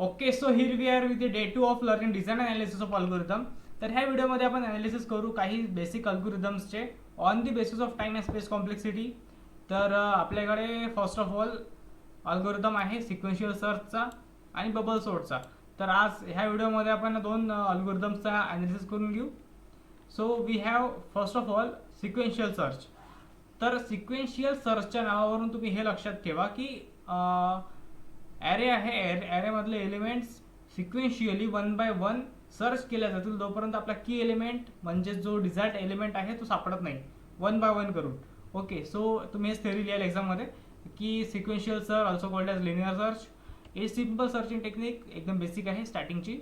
Okay, so here we are with day 2 of learning design analysis of algorithm. तर ह्या व्हिडिओमध्ये आपण analysis करू काही बेसिक अल्गोरिदम्सचे on the basis of time and space complexity. तर आपल्याकडे फर्स्ट ऑफ ऑल अल्गोरिदम आहे सिक्वेन्शियल सर्चचा आणि बबल सॉर्टचा. तर आज ह्या व्हिडिओमध्ये आपण दोन अल्गोरिदम्सचा अनालिसिस करून घेऊ. So we have first of all sequential search. तर सिक्वेन्शियल सर्चच्या नावावरून तुम्ही हे लक्षात ठेवा की ॲरे आहे, ॲरेमधले elements sequentially one by one search केल्या जातील जोपर्यंत आपला की एलिमेंट म्हणजे जो डिझायर्ड एलिमेंट आहे तो सापडत नाही, वन बाय वन करून. ओके, सो तुम्ही हेच थेरी लिहाल एक्झाममध्ये की sequential search also called as linear search is simple searching technique, एकदम बेसिक आहे स्टार्टिंगची.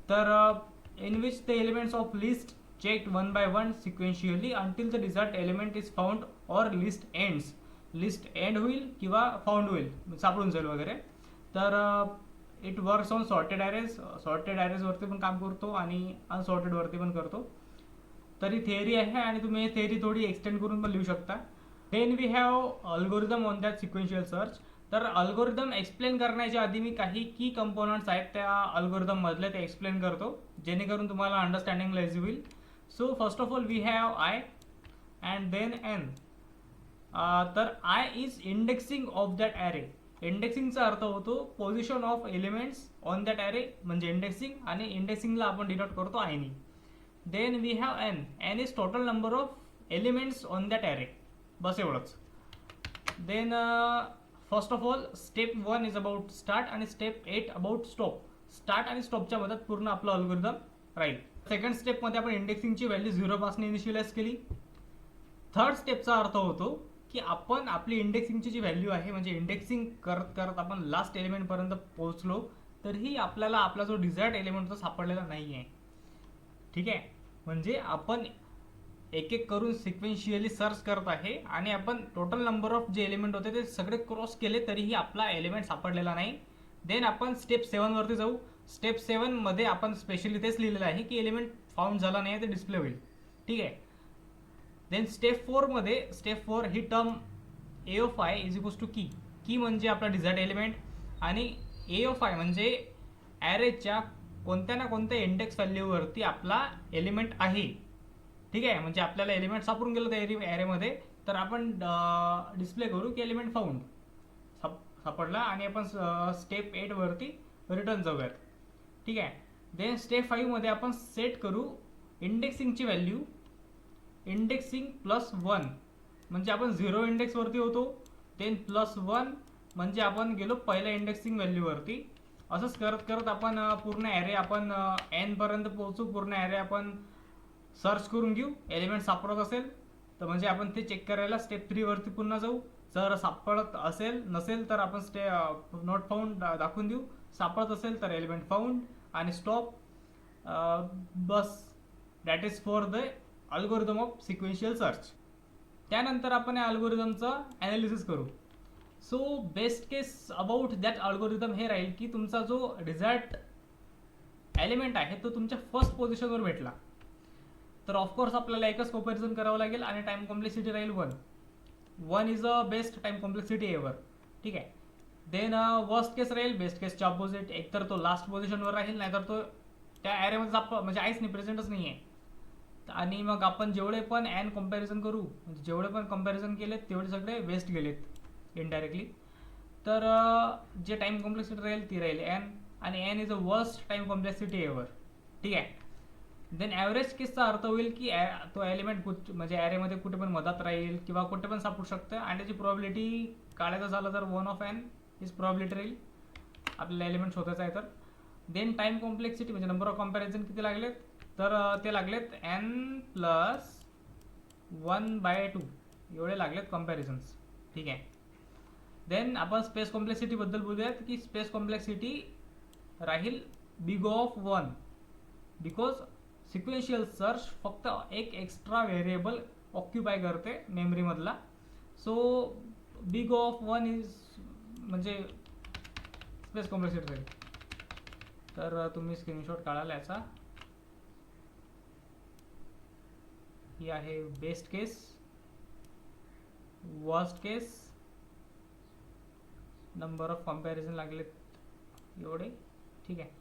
तर in which the elements of list checked one by one sequentially until the desired element is found or list ends. List end होईल किंवा found होईल, सापडून जाईल वगैरे. तर it works on sorted ॲरेज वरती पण काम करतो आणि अनसॉर्टेड वरती पण करतो. तर ही थेअरी आहे आणि तुम्ही ही थेअरी थोडी एक्सटेंड करून पण लिहू शकता. Then we have algorithm on that sequential search. तर अल्गोरिदम एक्सप्लेन करण्याच्या आधी मी काही की कंपोनंट्स आहेत त्या अल्गोरिदम मधले ते एक्सप्लेन करतो जेणेकरून तुम्हाला अंडरस्टँडिंगला इझी होईल. So first of all we have I and then N. तर I is indexing of that array. इंडेक्सिंगचा अर्थ होतो position of elements on that array म्हणजे इंडेक्सिंग, आणि इंडेक्सिंगला आपण डिनोट करतो आयनी. Then we have N. N is total number of elements on that array. बस एवढंच. Then first of all step 1 is about start आणि स्टेप 8 अबाउट स्टॉप. स्टार्ट आणि स्टॉपच्या मदत पूर्ण आपलं अल्गोरिदम राहील. सेकंड स्टेपमध्ये आपण इंडेक्सिंगची व्हॅल्यू 0 पासून इनिशियलाइज केली. थर्ड स्टेपचा अर्थ होतो की आपण आपली इंडेक्सिंगची जी व्हॅल्यू आहे म्हणजे इंडेक्सिंग करत करत आपण लास्ट एलिमेंटपर्यंत पोहोचलो तरीही आपल्याला आपला जो डिझायर्ड एलिमेंट तो सापडलेला नाही आहे. ठीक आहे, म्हणजे आपण एक एक करून सिक्वेन्शियली सर्च करत आहे आणि आपण टोटल नंबर ऑफ जे एलिमेंट होते ते सगळे क्रॉस केले तरीही आपला एलिमेंट सापडलेला नाही. देन आपण स्टेप 7 वरती जाऊ. स्टेप 7 मध्ये आपण स्पेशली तेच लिहिलेलं आहे की एलिमेंट फाउंड झाला नाही ते डिस्प्ले होईल. ठीक आहे. देन स्टेप 4 मध्ये स्टेप 4 ही term A of I is equals to key. Key म्हणजे आपला डिझायर्ड एलिमेंट आणि ए ऑफ आय म्हणजे ॲरेच्या कोणत्या ना कोणत्या इंडेक्स व्हॅल्यूवरती आपला एलिमेंट आहे. ठीक आहे, म्हणजे आपल्याला एलिमेंट सापडून गेलं त्या ॲरेमध्ये तर आपण डिस्प्ले करू की एलिमेंट फाउंड सापडला आणि आपण स्टेप 8 वरती रिटर्न जाऊयात. ठीक आहे. देन स्टेप 5 मध्ये आपण सेट करू इंडेक्सिंगची व्हॅल्यू. इंडेक्सिंग +1 म्हणजे आपण 0 इंडेक्सवरती होतो. देन +1 म्हणजे आपण गेलो पहिल्या इंडेक्सिंग व्हॅल्यूवरती. असंच करत करत आपण पूर्ण ॲरे आपण एन पर्यंत पोहोचू. पूर्ण ॲरे आपण सर्च करून घेऊ. एलिमेंट सापडत असेल तर म्हणजे आपण ते चेक करायला स्टेप 3 वरती पुन्हा जाऊ. जर सापडत असेल नसेल तर आपण नॉट फाउंड दाखवून देऊ. सापडत असेल तर एलिमेंट फाउंड आणि stop. Bus that is for the algorithm of sequential search. त्यानंतर आपण या अल्गोरिदमचं ॲनालिसिस करू. So best case about that algorithm हे राहील की तुमचा जो डिझायर्ड एलिमेंट आहे तो तुमच्या फर्स्ट पोझिशनवर भेटला तर ऑफकोर्स आपल्याला एकच कंपॅरिझन करावं लागेल आणि टाइम कॉम्प्लेक्सिटी राहील 1 is a best time complexity ever. ठीक आहे. देन वर्स्ट केस राहील बेस्ट केसच्या ऑपोजिट. एकतर तो लास्ट पोझिशनवर राहील नाहीतर तो त्या ॲरेमध्ये म्हणजे आईच नाही, प्रेझेंटच नाही आहे. आणि मग आपण जेवढे पण एन कम्पॅरिझन करू म्हणजे जेवढे पण कम्पॅरिझन केलेत तेवढे सगळे वेस्ट गेलेत इनडायरेक्टली. तर जे टाइम कॉम्प्लेक्सिटी राहील ती राहील एन आणि n is a worst time complexity ever. ठीक आहे. देन ॲव्हरेज केसचा अर्थ होईल की तो एलिमेंट म्हणजे ॲरेमध्ये कुठे पण मधात राहील किंवा कुठे पण सापडू शकतं आणि त्याची प्रॉबिलिटी काढायचं झालं तर 1 ऑफ एन इज प्रॉबिलिटी राहील आपल्याला एलिमेंट शोधायचं आहे तर. देन टाइम कॉम्प्लेक्सिटी म्हणजे नंबर ऑफ कम्पॅरिझन किती लागलेत तर ते लागलेत n+1/2 एवढे लागलेत कम्पॅरिझन्स. ठीक आहे. देन आपण स्पेस कॉम्प्लेक्सिटीबद्दल बोलूयात की स्पेस कॉम्प्लेक्सिटी राहील big of 1 because sequential search फक्त एक एक्स्ट्रा व्हेरिएबल ऑक्युपाय करते मेमरीमधला. सो बिग ऑफ 1 इज म्हणजे स्पेस कॉम्प्लेक्सिटी राहील. तर तुम्ही स्क्रीनशॉट काढाल याचा. ही आहे best case, worst case, number of comparison लागलेत एवढे ठीक आहे.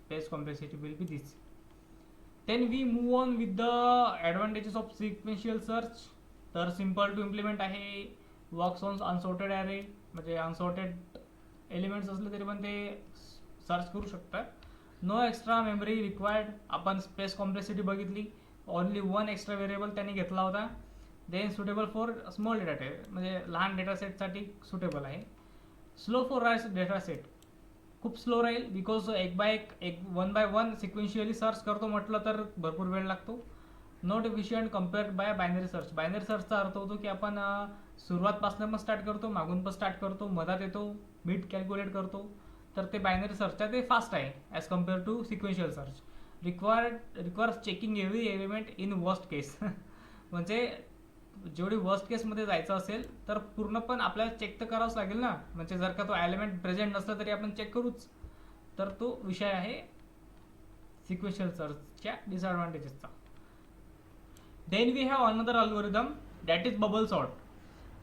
Space complexity will be this. Then we move on with the advantages of sequential search. तर सिम्पल टू इम्प्लिमेंट आहे, वर्क्स ऑन अनसॉर्टेड ॲरे, म्हणजे अनसॉर्टेड एलिमेंट्स असले तरी पण ते सर्च करू शकतात. No extra memory required. आपण स्पेस कॉम्प्लेक्सिटी बघितली, ओनली वन एक्स्ट्रा व्हेरिएबल त्यांनी घेतला होता. Then suitable for small data type, म्हणजे लहान डेटा सेटसाठी सुटेबल आहे. Slow for rice data set, खूप स्लो राहील बिकॉज एक one by one sequentially search करतो म्हटलं तर भरपूर वेळ लागतो. Not efficient compared by binary search. Binary सर्चचा अर्थ होतो की आपण सुरुवातपासून पण स्टार्ट करतो, मागून पण स्टार्ट करतो, मधात येतो, मिड कॅल्क्युलेट करतो. तर ते बायनरी सर्च आहे ते फास्ट आहे as compare to sequential search. Requires checking every element in worst case. म्हणजे जेवढी वर्स्ट केसमध्ये जायचं असेल तर पूर्ण पण आपल्याला चेक तर करावंच लागेल ना. म्हणजे जर का तो एलिमेंट प्रेझेंट नसला तरी आपण चेक करूच. तर तो विषय आहे सिक्वेन्शियल सर्चच्या डिसएडव्हान्टेजेसचा. Then we have another algorithm that is bubble sort.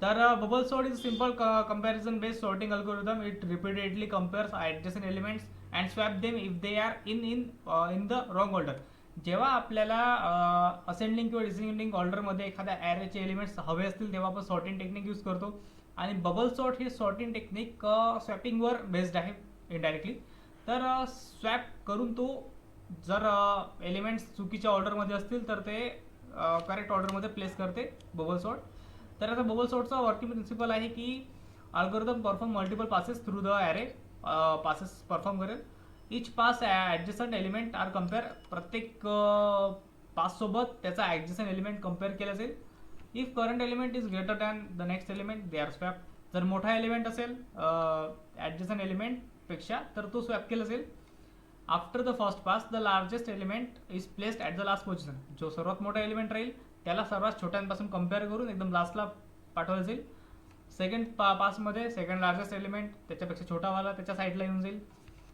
तर bubble sort is simple comparison based sorting algorithm. It repeatedly compares adjacent elements and swap them if they are in the wrong order. जेव्हा आपल्याला ascending किंवा descending ऑर्डरमध्ये एखाद्या ॲरेचे elements हवे असतील तेव्हा आपण सॉर्टिंग टेक्निक यूज करतो. आणि बबल सॉर्ट हे सॉर्टिंग टेक्निक स्वॅपिंगवर बेस्ड आहे इनडायरेक्टली. तर स्वॅप करून तो जर एलिमेंट्स चुकीच्या ऑर्डरमध्ये असतील तर ते करेक्ट ऑर्डरमध्ये प्लेस करते बबल सॉर्ट. तर आता बबल सॉर्टचा वर्किंग प्रिन्सिपल आहे की algorithm perform multiple passes through the array. Passes perform करेल. Each pass adjacent element are compare. प्रत्येक पाससोबत त्याचा ॲडजस्टंट एलिमेंट कम्पेअर केला जाईल. If current element is greater than the next element they are swap. जर मोठा एलिमेंट असेल adjacent एलिमेंटपेक्षा तर तो स्वॅप केला जाईल. After the first pass the largest element is placed at the last position. जो सर्वात मोठा एलिमेंट राहील त्याला सर्वात छोट्यांपासून कम्पेअर करून एकदम लास्टला पाठवलं जाईल. सेकंड पासमध्ये सेकंड लार्जेस्ट एलिमेंट त्याच्यापेक्षा छोटावाला त्याच्या साईडला येऊन जाईल.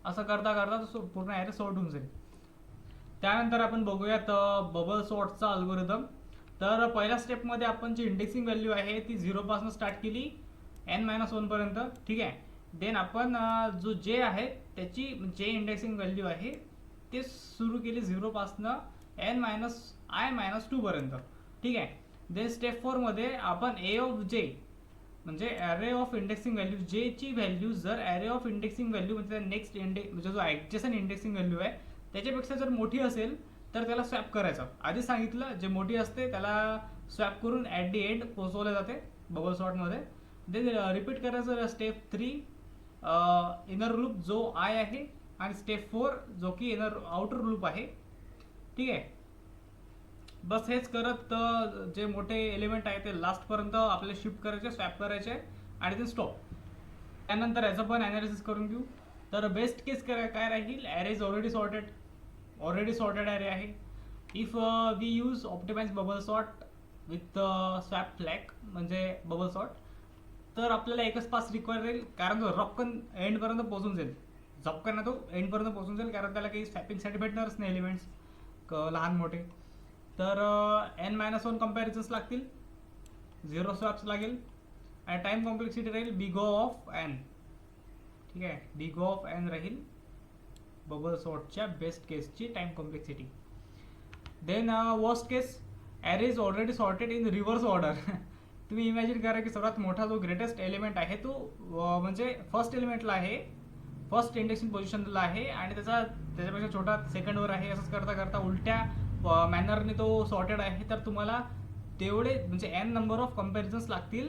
असं करता करता तो पूर्ण ॲरे सॉर्ट होऊन जाईल. त्यानंतर आपण बघूयात बबल सॉर्टचा अल्गोरिदम. तर पहिल्या स्टेपमध्ये आपण जी इंडेक्सिंग व्हॅल्यू आहे ती 0पासून स्टार्ट केली n-1 पर्यंत. ठीक आहे. देन आपण जो जे आहे त्याची जे इंडेक्सिंग व्हॅल्यू आहे ते सुरू केली 0पासनं n-2 पर्यंत. ठीक आहे. देन स्टेप 4मध्ये आपण ए ऑफ जे म्हणजे ॲरे ऑफ इंडेक्सिंग व्हॅल्यू जेची व्हॅल्यू जर ॲरे ऑफ इंडेक्सिंग व्हॅल्यू म्हणजे नेक्स्ट म्हणजे जो ॲडजस्टंट इंडेक्सिंग व्हॅल्यू आहे त्याच्यापेक्षा जर मोठी असेल तर त्याला स्वॅप करायचं. आधी सांगितलं जे मोठी असते त्याला स्वॅप करून ॲट दी एंड पोहोचवले जाते बबल सॉर्टमध्ये. देन रिपीट करायचं स्टेप 3 इनर लूप जो आय आहे आणि स्टेप 4 जो की इनर आउटर लूप आहे. ठीक आहे. बस हेच करत जे मोठे एलिमेंट आहे ते लास्टपर्यंत आपल्याला शिफ्ट करायचे, स्वॅप करायचे आणि ते स्टॉप. त्यानंतर याचं पण ॲनालिसिस करून घेऊ. तर बेस्ट केस काय राहील, array is already sorted array आहे. If we use optimize bubble sort with swap flag म्हणजे बबल सॉर्ट तर आपल्याला एकच पास रिक्वायर राहील कारण तो रॉकन एंडपर्यंत पोहोचून जाईल. झपकन तो एंडपर्यंत पोहोचून जाईल कारण त्याला काही स्वॅपिंगसाठी भेटणारच नाही एलिमेंट्स लहान मोठे. तर n-1 कंपॅरिझन्स लागतील, 0 स्वॅप्स लागेल आणि टाईम कॉम्प्लेक्सिटी राहील बिग ऑफ n. ठीक आहे. बिग ऑफ n राहील बबल सॉर्टच्या बेस्ट केसची time complexity. Then worst case array is already sorted in reverse order. तुम्ही इमॅजिन करा की सर्वात मोठा जो ग्रेटेस्ट एलिमेंट आहे तो म्हणजे फर्स्ट एलिमेंटला आहे, फर्स्ट इंडेक्सिंग पोझिशनला आहे आणि त्याच्यापेक्षा छोटा सेकंडवर आहे. असंच करता करता उलट्या मॅनरने तो सॉर्टेड आहे. तर तुम्हाला तेवढे म्हणजे n नंबर ऑफ कंपॅरिझन्स लागतील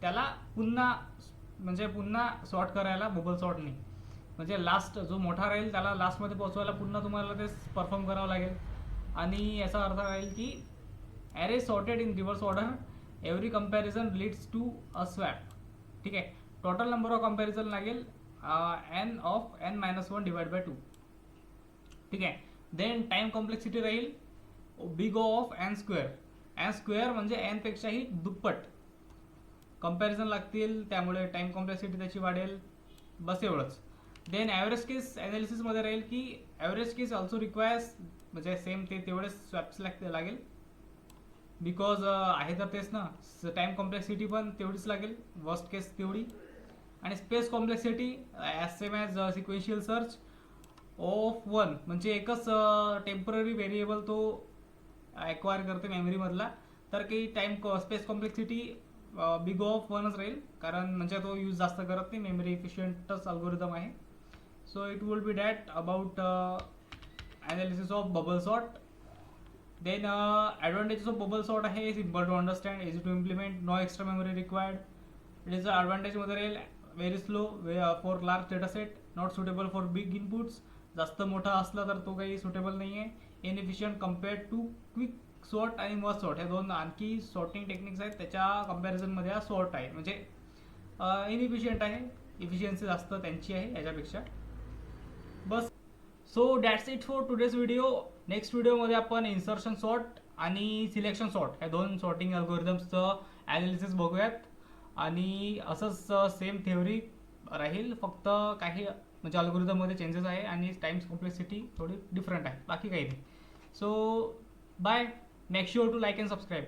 त्याला पुन्हा सॉर्ट करायला बबल सॉर्टने. म्हणजे लास्ट जो मोठा राहील त्याला लास्टमध्ये पोहोचवायला पुन्हा तुम्हाला ते परफॉर्म करावं लागेल. आणि याचा अर्थ राहील की array sorted in reverse order every comparison leads to a swap. ठीक आहे. टोटल नंबर ऑफ कंपॅरिझन लागेल n of n-1 divide by 2. ठीक आहे. देन टाईम कॉम्प्लेक्सिटी राहील बिग ऑफ n² म्हणजे n पेक्षाही दुप्पट कंपॅरिझन लागतील त्यामुळे टाईम कॉम्प्लेक्सिटी त्याची वाढेल. बस एवढंच. देन ॲव्हरेज केस ॲनालिसिसमध्ये राहील की ॲव्हरेज केस ऑल्सो रिक्वायर्स म्हणजे सेम तेवढेच स्वॅप्स लागेल बिकॉज आहे तर तेच ना. टाईम कॉम्प्लेक्सिटी पण तेवढीच लागेल, वर्स्ट केस तेवढी. आणि space complexity as same as sequential search of one, म्हणजे एकच टेम्पररी व्हेरिएबल तो ॲक्वायर करते मेमरीमधला. तर की time space complexity big of वनच राहील, कारण म्हणजे तो यूज जास्त करत नाही, मेमरी इफिशियंटच अल्गोरिदम आहे. So it will be that about analysis of bubble sort. Then advantages of bubble sort आहे simple to understand, easy to implement, no extra memory required. It is advantage मध्ये राहील very slow for large data set, not suitable for big inputs. जास्त मोठा असला तर तो काही suitable नाही आहे. Inefficient compared to quick sort आणि मर्ज सॉर्ट, हे दोन आणखी सॉर्टिंग टेक्निक्स आहेत, त्याच्या कम्पॅरिझनमध्ये हा सॉर्ट आहे, म्हणजे इनइफिशियंट आहे, इफिशियन्सी जास्त त्यांची आहे याच्यापेक्षा. बस. So that's it for today's video. Next व्हिडिओमध्ये आपण इन्सर्शन सॉर्ट आणि सिलेक्शन सॉर्ट ह्या दोन सॉर्टिंग अल्गोरिदम्सचं ॲनालिसिस बघूयात. आणि असंच सेम थेअरी राहील, फक्त काही म्हणजे अल्गोरिदममध्ये चेंजेस आहे आणि टाइम्स कॉम्प्लेक्सिटी थोडी डिफरंट आहे, बाकी काही नाही. So bye. Make sure to like and subscribe.